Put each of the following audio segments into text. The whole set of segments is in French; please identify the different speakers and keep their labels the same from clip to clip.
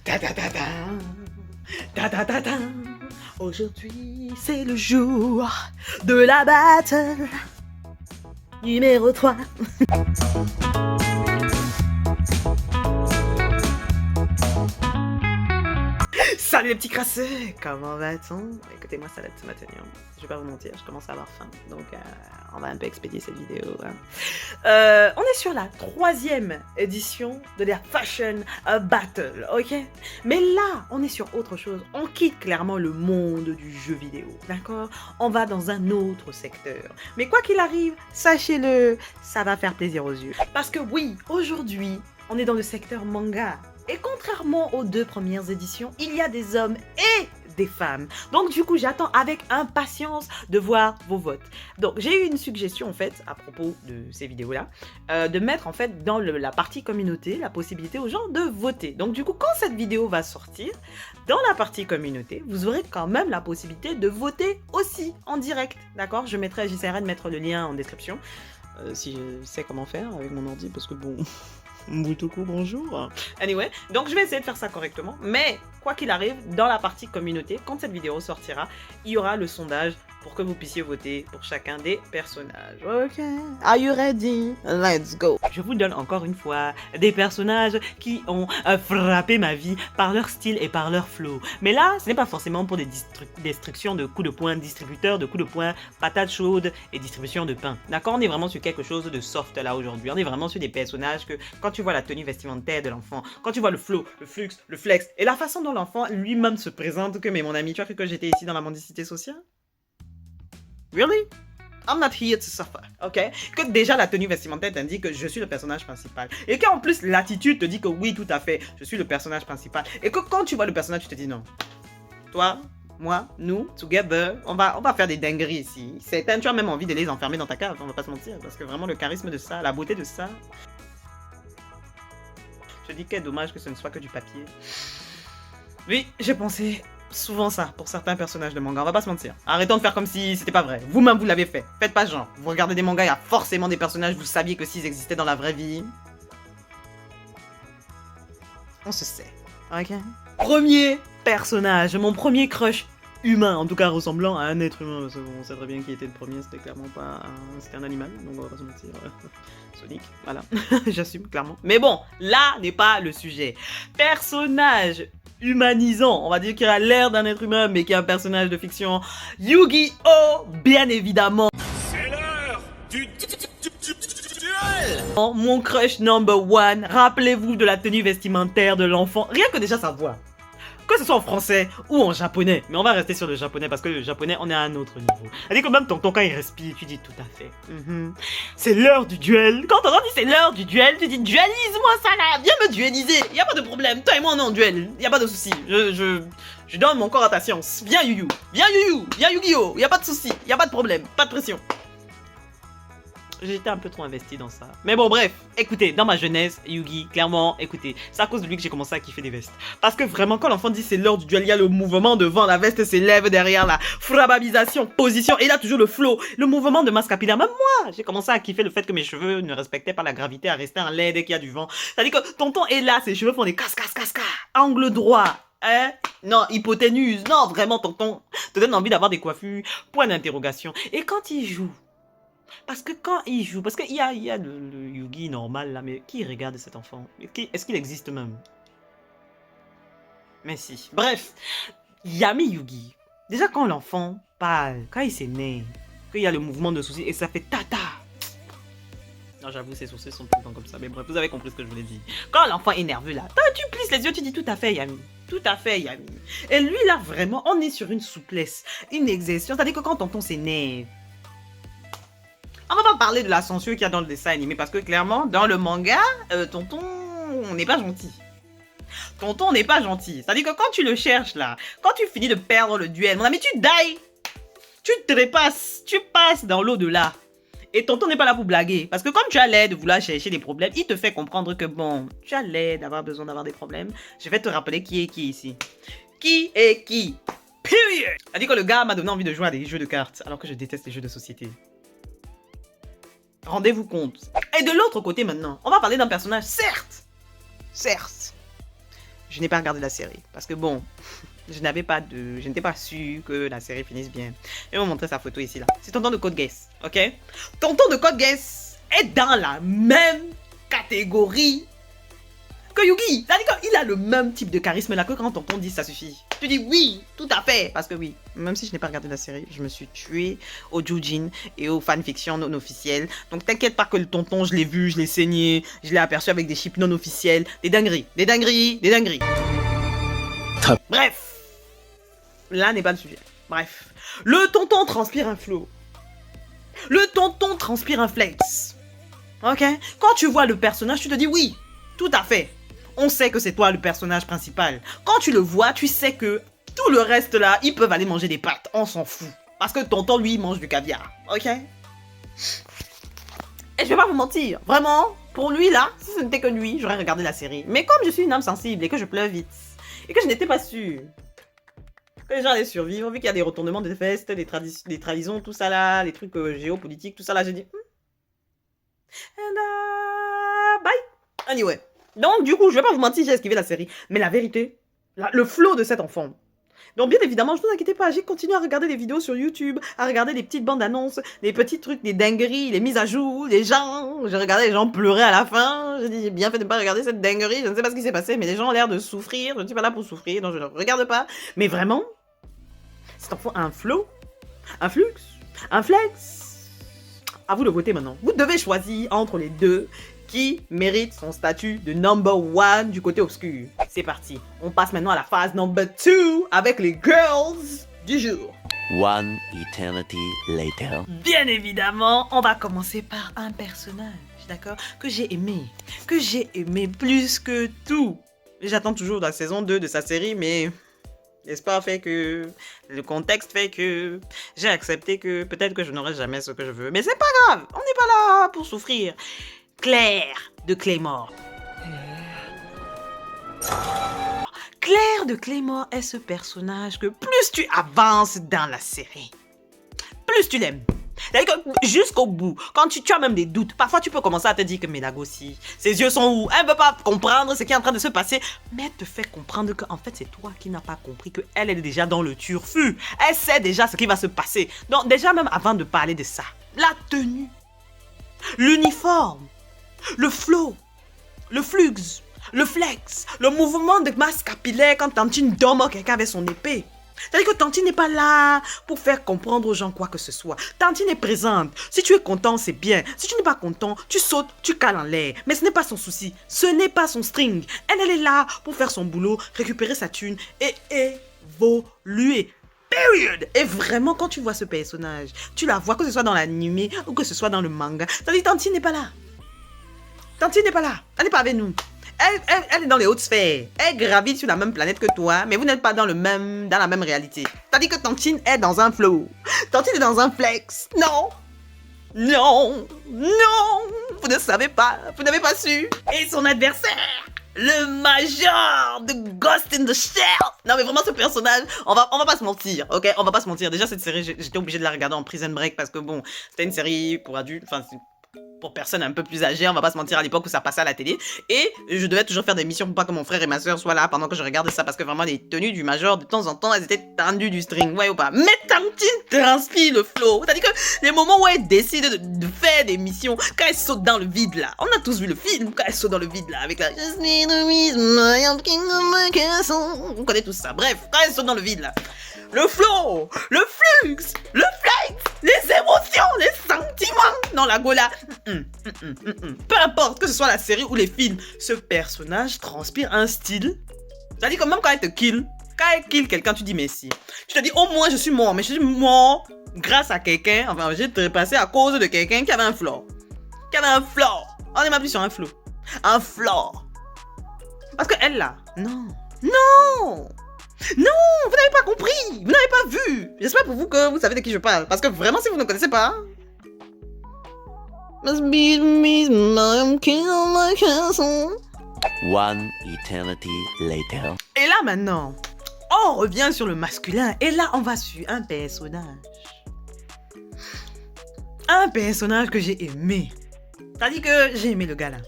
Speaker 1: Ta ta ta ta. Ta ta ta ta. Aujourd'hui, c'est le jour de la battle. Numéro 3. Salut les petits crasseux, comment va-t-on? Écoutez-moi, ça va de ce matin. Je vais pas vous mentir, je commence à avoir faim. Donc, on va un peu expédier cette vidéo. Hein. On est sur la 3e édition de la Fashion Battle, ok? Mais là, on est sur autre chose. On quitte clairement le monde du jeu vidéo, d'accord? On va dans un autre secteur. Mais quoi qu'il arrive, sachez-le, ça va faire plaisir aux yeux. Parce que oui, aujourd'hui, on est dans le secteur manga. Et contrairement aux 2 premières éditions, il y a des hommes et des femmes. Donc du coup, j'attends avec impatience de voir vos votes. Donc j'ai eu une suggestion en fait, à propos de ces vidéos-là, de mettre en fait dans la partie communauté, la possibilité aux gens de voter. Donc du coup, quand cette vidéo va sortir, dans la partie communauté, vous aurez quand même la possibilité de voter aussi en direct. D'accord? J'essaierai de mettre le lien en description, si je sais comment faire avec mon ordi, parce que bon... Boutoukou, bonjour. Anyway, donc je vais essayer de faire ça correctement. Mais, quoi qu'il arrive, dans la partie communauté, quand cette vidéo sortira, il y aura le sondage pour que vous puissiez voter pour chacun des personnages. Ok. Are you ready? Let's go. Je vous donne encore une fois des personnages qui ont frappé ma vie par leur style et par leur flow. Mais là, ce n'est pas forcément pour des destructions de coups de poing, distributeurs de coups de poing, patates chaudes et distribution de pain. D'accord? On est vraiment sur quelque chose de soft là aujourd'hui. On est vraiment sur des personnages que quand tu vois la tenue vestimentaire de l'enfant, quand tu vois le flow, le flux, le flex et la façon dont l'enfant lui-même se présente, que mais mon ami, tu as cru que j'étais ici dans la mendicité sociale? Really? I'm not here to suffer, ok? Que déjà la tenue vestimentaire t'indique que je suis le personnage principal. Et qu'en plus l'attitude te dit que oui, tout à fait, je suis le personnage principal. Et que quand tu vois le personnage, tu te dis non. Toi, moi, nous, together, on va faire des dingueries ici. Certains, tu as même envie de les enfermer dans ta cave, on va pas se mentir. Parce que vraiment le charisme de ça, la beauté de ça... Je dis quel dommage que ce ne soit que du papier. Oui, j'ai pensé... souvent ça pour certains personnages de manga, on va pas se mentir. Arrêtons de faire comme si c'était pas vrai. Vous-même vous l'avez fait. Faites pas genre. Vous regardez des mangas, il y a forcément des personnages, vous saviez que s'ils existaient dans la vraie vie. On se sait. Ok. Premier personnage, mon premier crush humain, en tout cas ressemblant à un être humain. Parce qu'on sait très bien qui était le premier, c'était clairement pas c'était un animal, donc on va pas se mentir. Sonic, voilà. J'assume clairement. Mais bon, là n'est pas le sujet. Personnage humanisant, on va dire qu'il a l'air d'un être humain mais qui est un personnage de fiction. Yu-Gi-Oh! Bien évidemment.
Speaker 2: C'est l'heure du duel.
Speaker 1: Mon crush number 1. Rappelez-vous de la tenue vestimentaire de l'enfant. Rien que déjà sa voix. Que ce soit en français ou en japonais. Mais on va rester sur le japonais parce que le japonais, on est à un autre niveau. C'est-à-dire que même tonton, quand il respire, tu dis tout à fait. C'est l'heure du duel. Quand tonton dit c'est l'heure du duel, tu dis duelise-moi ça là. Viens me dueliser. Y a pas de problème. Toi et moi, on est en duel. Y a pas de souci. Je donne mon corps à ta science. Viens Yu-Yu. Viens Yu-Yu. Viens Yu-Gi-Oh. Y a pas de souci. Y a pas de problème. Pas de pression. J'étais un peu trop investi dans ça. Mais bon, bref, écoutez, dans ma jeunesse, Yugi, clairement, écoutez, c'est à cause de lui que j'ai commencé à kiffer des vestes. Parce que vraiment, quand l'enfant dit c'est l'heure du duel, il y a le mouvement devant, la veste s'élève derrière, la frababisation, position, et il a toujours le flow, le mouvement de masse capillaire. Même moi, j'ai commencé à kiffer le fait que mes cheveux ne respectaient pas la gravité, à rester en l'air dès qu'il y a du vent. C'est-à-dire que tonton est là, ses cheveux font des cascas, angle droit. Hein? Non, hypoténuse. Non, vraiment, tonton te donne envie d'avoir des coiffures, point d'interrogation. Et quand il joue, parce que quand il joue, parce qu'il y a le Yugi normal là, mais qui regarde cet enfant? Est-ce qu'il existe même? Mais si. Bref, Yami Yugi. Déjà quand l'enfant parle, quand il s'énerve, qu'il y a le mouvement de sourcils et ça fait tata. Non, j'avoue, ses sourcils sont tout le temps comme ça. Mais bref, vous avez compris ce que je voulais dire. Quand l'enfant est nerveux là, tu plisses les yeux, tu dis tout à fait Yami. Tout à fait Yami. Et lui là, vraiment, on est sur une souplesse, une exercice. C'est-à-dire que quand tonton s'énerve, on va pas parler de la censure qu'il y a dans le dessin animé parce que clairement, dans le manga, tonton, on n'est pas gentil. Tonton n'est pas gentil. C'est-à-dire que quand tu le cherches là, quand tu finis de perdre le duel, mon ami, tu die. Tu te trépasses, tu passes dans l'au-delà. Et tonton n'est pas là pour blaguer. Parce que comme tu as l'air de vouloir chercher des problèmes, il te fait comprendre que bon, tu as l'air d'avoir besoin d'avoir des problèmes. Je vais te rappeler qui est qui ici. Qui est qui? Period. C'est-à-dire que le gars m'a donné envie de jouer à des jeux de cartes alors que je déteste les jeux de société. Rendez-vous compte. Et de l'autre côté maintenant, on va parler d'un personnage, certes, je n'ai pas regardé la série. Parce que bon, je n'étais pas sûre que la série finisse bien. Je vais vous montrer sa photo ici, là. C'est Tonton de Code Geass, ok? Tonton de Code Geass est dans la même catégorie que Yugi. C'est-à-dire qu'il a le même type de charisme là que quand Tonton dit ça suffit. Tu dis oui, tout à fait. Parce que oui, même si je n'ai pas regardé la série, je me suis tuée au Jujin et aux fanfictions non officielles. Donc t'inquiète pas que le Tonton, je l'ai vu, je l'ai saigné, je l'ai aperçu avec des chips non officiels. Des dingueries, des dingueries, des dingueries. Bref. Là n'est pas le sujet. Bref. Le Tonton transpire un flow. Le Tonton transpire un flex. Ok? Quand tu vois le personnage, tu te dis oui, tout à fait. On sait que c'est toi le personnage principal. Quand tu le vois, tu sais que tout le reste là, ils peuvent aller manger des pâtes. On s'en fout. Parce que Tonton, lui, il mange du caviar. Ok? Et je vais pas vous mentir. Vraiment, pour lui là, si ce n'était que lui, j'aurais regardé la série. Mais comme je suis une âme sensible et que je pleure vite, et que je n'étais pas sûre que les gens allaient survivre, vu qu'il y a des retournements de veste, des trahisons, tout ça là, les trucs géopolitiques, tout ça là, j'ai dit... bye. Anyway. Donc, du coup, je vais pas vous mentir, j'ai esquivé la série. Mais la vérité, le flow de cet enfant. Donc, bien évidemment, ne vous inquiétez pas, j'ai continué à regarder des vidéos sur YouTube, à regarder des petites bandes annonces, des petits trucs, des dingueries, les mises à jour, les gens. J'ai regardé les gens pleurer à la fin. J'ai dit, j'ai bien fait de ne pas regarder cette dinguerie. Je ne sais pas ce qui s'est passé, mais les gens ont l'air de souffrir. Je ne suis pas là pour souffrir, donc je ne regarde pas. Mais vraiment, cet enfant a un flow, un flux, un flex. À vous de voter maintenant. Vous devez choisir entre les deux qui mérite son statut de number one du côté obscur. C'est parti. On passe maintenant à la phase number 2 avec les girls du jour.
Speaker 3: One eternity later.
Speaker 1: Bien évidemment, on va commencer par un personnage, d'accord, que j'ai aimé plus que tout. J'attends toujours la saison 2 de sa série, mais l'espoir fait que, le contexte fait que j'ai accepté que peut-être que je n'aurai jamais ce que je veux. Mais c'est pas grave, on n'est pas là pour souffrir. Claire de Claymore. Claire de Claymore est ce personnage que plus tu avances dans la série, plus tu l'aimes. C'est-à-dire que jusqu'au bout, quand tu as même des doutes, parfois tu peux commencer à te dire que Mélagosi, ses yeux sont où? Elle ne peut pas comprendre ce qui est en train de se passer, mais elle te fait comprendre que en fait c'est toi qui n'as pas compris qu'elle est déjà dans le turfu. Elle sait déjà ce qui va se passer. Donc déjà même avant de parler de ça, la tenue, l'uniforme, le flow, le flux, le flex, le mouvement de masse capillaire quand Tantine domme quelqu'un avec son épée. C'est-à-dire que Tantine n'est pas là pour faire comprendre aux gens quoi que ce soit. Tantine est présente. Si tu es content, c'est bien. Si tu n'es pas content, tu sautes, tu cales en l'air. Mais ce n'est pas son souci. Ce n'est pas son string. Elle est là pour faire son boulot, récupérer sa thune et évoluer. Period. Et vraiment, quand tu vois ce personnage, tu la vois, que ce soit dans l'anime ou que ce soit dans le manga. C'est-à-dire que Tantine n'est pas là. Tantine n'est pas là. Elle n'est pas avec nous. Elle est dans les hautes sphères. Elle gravite sur la même planète que toi, mais vous n'êtes pas dans la même réalité. C'est-à-dire que Tantine est dans un flow. Tantine est dans un flex. Non. Non. Non. Vous ne savez pas. Vous n'avez pas su. Et son adversaire, le major de Ghost in the Shell. Non mais vraiment ce personnage, on va pas se mentir, ok? On va pas se mentir. Déjà cette série, j'étais obligé de la regarder en Prison Break parce que bon, c'était une série pour adultes, enfin pour personnes un peu plus âgées, on va pas se mentir, à l'époque où ça passait à la télé. Et je devais toujours faire des missions pour pas que mon frère et ma soeur soient là pendant que je regarde ça, parce que vraiment les tenues du major, de temps en temps, elles étaient tendues du string, ouais ou pas. Mais Tantine transpire le flow. C'est-à-dire que les moments où elle décide de faire des missions, quand elle saute dans le vide là, on a tous vu le film, quand elle saute dans le vide là, avec la Just me the reason I am king of my castle. On connaît tout ça. Bref, quand elle saute dans le vide là, le flow, le flux, le flex, les émotions, les sentiments dans la gola. Peu importe que ce soit la série ou les films, ce personnage transpire un style. C'est-à-dire que même quand elle te kill, quand elle kill quelqu'un, tu dis merci. Tu te dis au moins je suis mort, mais je suis mort grâce à quelqu'un. Enfin, j'ai trépassé à cause de quelqu'un qui avait un flow. Qui avait un flow. On est même plus sur un flow. Un flow. Parce que elle là, non. Non. Non, vous n'avez pas compris, vous n'avez pas vu. J'espère pour vous que vous savez de qui je parle. Parce que vraiment, si vous ne connaissez pas...
Speaker 3: One eternity later.
Speaker 1: Et là maintenant, on revient sur le masculin. Et là, on va sur un personnage. Un personnage que j'ai aimé. C'est-à-dire que j'ai aimé le gars là.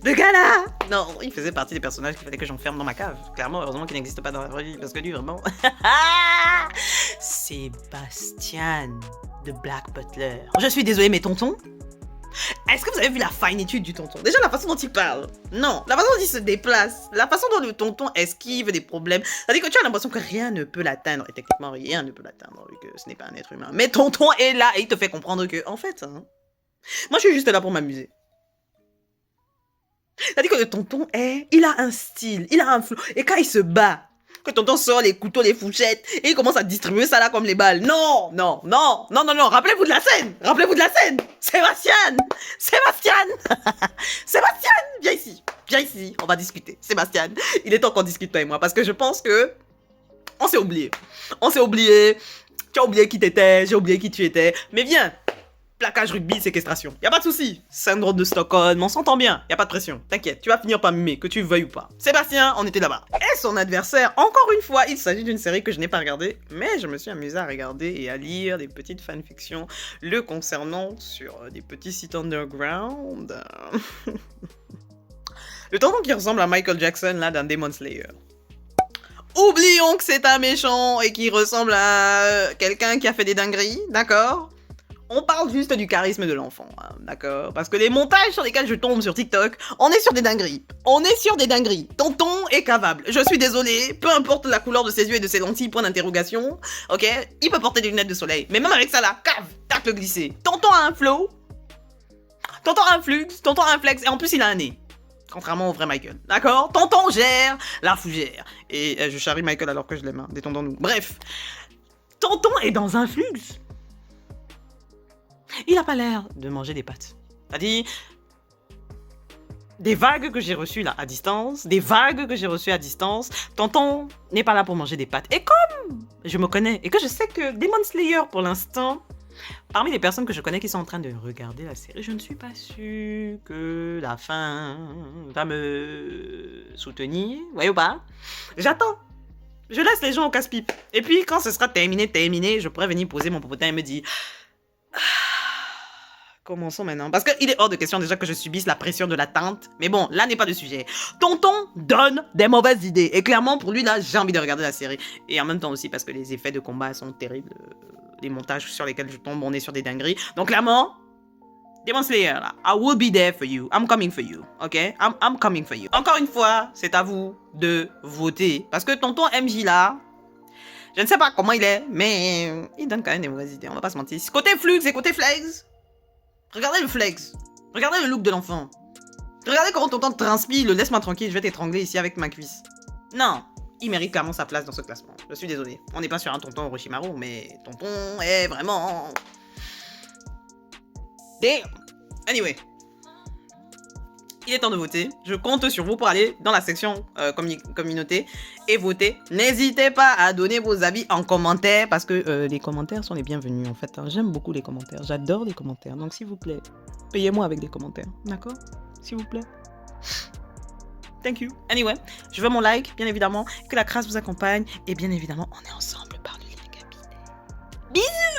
Speaker 1: Le gars là! Non, il faisait partie des personnages qu'il fallait que j'enferme dans ma cave. Clairement, heureusement qu'il n'existe pas dans la vraie vie, parce que lui, vraiment... Sébastien de Black Butler. Je suis désolée, mais tonton, est-ce que vous avez vu la finitude du tonton? Déjà, la façon dont il parle. Non, la façon dont il se déplace. La façon dont le tonton esquive des problèmes. C'est-à-dire que tu as l'impression que rien ne peut l'atteindre. Et techniquement, rien ne peut l'atteindre, vu que ce n'est pas un être humain. Mais tonton est là et il te fait comprendre que, en fait, hein, moi, je suis juste là pour m'amuser. C'est-à-dire que le tonton il a un style, il a un flow. Et quand il se bat, que tonton sort les couteaux, les fourchettes, et il commence à distribuer ça là comme les balles. Non, non, non, non, non, non, rappelez-vous de la scène. Rappelez-vous de la scène. Sébastien, Sébastien, Sébastien, viens ici, on va discuter. Sébastien, il est temps qu'on discute toi et moi, parce que je pense que on s'est oublié. On s'est oublié. Tu as oublié qui t'étais, j'ai oublié qui tu étais. Mais viens. Plaquage, rugby, séquestration. Y a pas de souci. Syndrome de Stockholm, on s'entend bien. Y a pas de pression. T'inquiète, tu vas finir par mimer, que tu veuilles ou pas. Sébastien, on était là-bas. Et son adversaire, encore une fois, il s'agit d'une série que je n'ai pas regardée, mais je me suis amusé à regarder et à lire des petites fanfictions le concernant sur des petits sites underground. Le tonton qui ressemble à Michael Jackson, là, d'un Demon Slayer. Oublions que c'est un méchant et qui ressemble à quelqu'un qui a fait des dingueries, d'accord? On parle juste du charisme de l'enfant, hein, d'accord? Parce que les montages sur lesquels je tombe sur TikTok, on est sur des dingueries. On est sur des dingueries. Tonton est cavable. Je suis désolée, peu importe la couleur de ses yeux et de ses lentilles, point d'interrogation, ok? Il peut porter des lunettes de soleil. Mais même avec ça là, cave, tac le glisser. Tonton a un flow. Tonton a un flux, tonton a un flex, et en plus il a un nez. Contrairement au vrai Michael, d'accord? Tonton gère la fougère. Et je charrie Michael alors que je l'aime, hein. Détendons-nous. Bref, tonton est dans un flux. Il a pas l'air de manger des pâtes. C'est-à-dire, des vagues que j'ai reçues là à distance, tonton n'est pas là pour manger des pâtes. Et comme je me connais et que je sais que Demon Slayer pour l'instant, parmi les personnes que je connais qui sont en train de regarder la série, je ne suis pas sûre que la fin va me soutenir. Voyez ou pas? J'attends. Je laisse les gens au casse-pipe. Et puis quand ce sera terminé, je pourrai venir poser mon popotin et me dire... Commençons maintenant. Parce qu'il est hors de question déjà que je subisse la pression de l'attente. Mais bon, là n'est pas le sujet. Tonton donne des mauvaises idées. Et clairement, pour lui, là, j'ai envie de regarder la série. Et en même temps aussi parce que les effets de combat sont terribles. Les montages sur lesquels je tombe, on est sur des dingueries. Donc clairement, Demon Slayer, là, I will be there for you. I'm coming for you. Ok? I'm coming for you. Encore une fois, c'est à vous de voter. Parce que tonton MJ là, je ne sais pas comment il est, mais il donne quand même des mauvaises idées. On va pas se mentir. Côté flux et côté flex. Regardez le flex. Regardez le look de l'enfant. Regardez comment tonton transpire, le laisse-moi tranquille, je vais t'étrangler ici avec ma cuisse. Non, il mérite clairement sa place dans ce classement. Je suis désolé. On n'est pas sur un tonton Orochimaru, mais tonton est vraiment... Damn. Anyway. Il est temps de voter. Je compte sur vous pour aller dans la section communauté et voter. N'hésitez pas à donner vos avis en commentaire parce que les commentaires sont les bienvenus en fait. J'aime beaucoup les commentaires. J'adore les commentaires. Donc s'il vous plaît, payez-moi avec des commentaires. D'accord? S'il vous plaît. Thank you. Anyway, je veux mon like, bien évidemment. Que la crasse vous accompagne. Et bien évidemment, on est ensemble par le lien cabinet. Bisous!